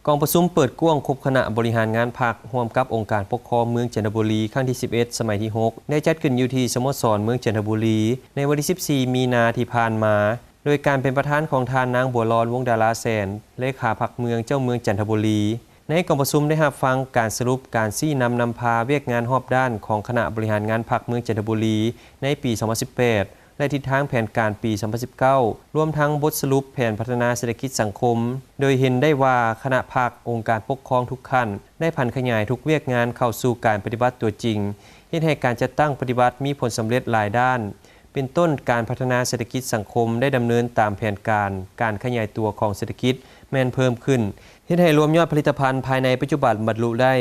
กองประชุมเปิดกว้างครบคณะบริหารงานพรรคร่วมกับองค์การปกครองเมืองจันทบุรีครั้งที่11สมัยที่6ได้จัดขึ้นอยู่ที่สโมสรเมืองจันทบุรีในวันที่14มีนาที่ผ่านมาโดยการเป็นประธานของทานนางบัวรอนวงศ์ดาราแสนเลขาพรรคเมืองเจ้าเมืองจันทบุรีในกองประชุมได้รับฟังการสรุปการชี้นำพาเวียกงานรอบด้านของคณะบริหารงานพรรคเมืองจันทบุรีในปี2018และทิศทางแผนการปี2019รวมทั้งบทสรุปแผนพัฒนาเศรษฐกิจสังคมโดยเห็นได้ว่าคณะพรรคองค์การปกครองทุกขั้นได้พันขยายทุกเวียกงานเข้าสู่การปฏิบัติตัวจริงเฮ็ดให้การจัดตั้งปฏิบัติมีผลสำเร็จหลายด้านเป็นต้นการพัฒนาเศรษฐกิจสังคมได้ดำเนินตามแผนการขยายตัวของเศรษฐกิจแม่นเพิ่มขึ้นเฮ็ดให้รวมยอดผลิตภัณฑ์ภายในปัจจุบันบรรลุได้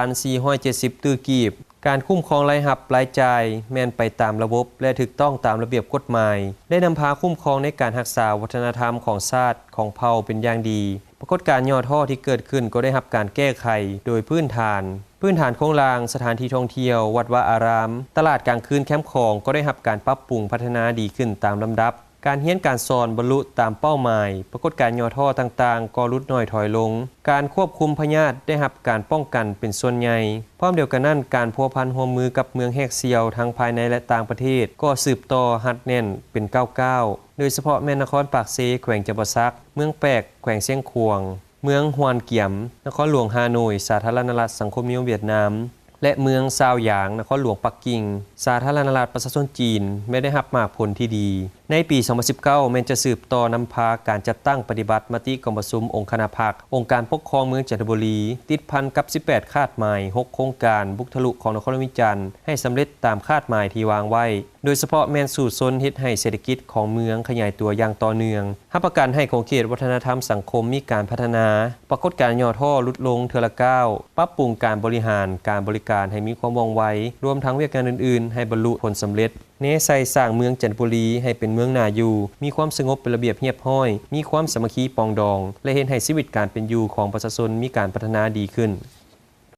268,470 ตื้อกีบการคุ้มครองรายรับรายจ่ายแม่นไปตามระบบและถูกต้องตามระเบียบกฎหมายได้นำพาคุ้มครองในการรักษาวัฒนธรรมของชาติของเผ่าเป็นอย่างดีปรากฏการณ์ย่อท่อที่เกิดขึ้นก็ได้รับการแก้ไขโดยพื้นฐานโครงสร้างสถานที่ท่องเที่ยววัดวาอารามตลาดกลางคืนแคมป์ของก็ได้รับการปรับปรุงพัฒนาดีขึ้นตามลำดับการเรียนการสอนบรรลุตามเป้าหมายปรากฏการณ์ย่อท่อต่างๆก็ลดน้อยถอยลงการควบคุมพยาธิได้รับการป้องกันเป็นส่วนใหญ่พร้อมเดียวกันนั้นการพัวพันร่วมมือกับเมืองแฮกเซียวทั้งภายในและต่างประเทศก็สืบต่อหัดแน่นเป็น99โดยเฉพาะแม่นครปากเซแขวงจำปาสักเมืองแปกแขวงเชียงขวงเมืองฮวนเกียมนครหลวงฮานอยสาธารณรัฐสังคมนิยมเวียดนามและเมืองซาวหยางนครหลวงปักกิ่งสาธารณรัฐประชาชนจีนไม่ได้รับมากผลที่ดีในปี2019แม้จะสืบต่อนำพาการจัดตั้งปฏิบัติมติกองประชุมองค์คณะพรรคองค์การปกครองเมืองจันทบุรีติดพันกับ18คาดหมาย6โครงการบุกทะลุของนครวิจันทร์ให้สำเร็จตามคาดหมายที่วางไว้โดยเฉพาะแม่นสู่ซนเฮ็ดให้เศรษฐกิจของเมืองขยายตัวอย่างต่อเนื่องรับประกันให้ของเขตวัฒนธรรมสังคมมีการพัฒนาปรากฏการณ์ย่อท่อลดลงเทื่อละก้าวปรับปรุงการบริหารการบริการให้มีความว่องไวรวมทั้งเวียกงานอื่นๆให้บรรลุผลสำเร็จเนใส่สร้างเมืองจันทบุรีให้เป็นเมืองน่าอยู่มีความสงบเป็นระเบียบเรียบร้อยมีความสามัคคีปองดองและเห็นให้ชีวิตการเป็นอยู่ของประชาชนมีการพัฒนาดีขึ้น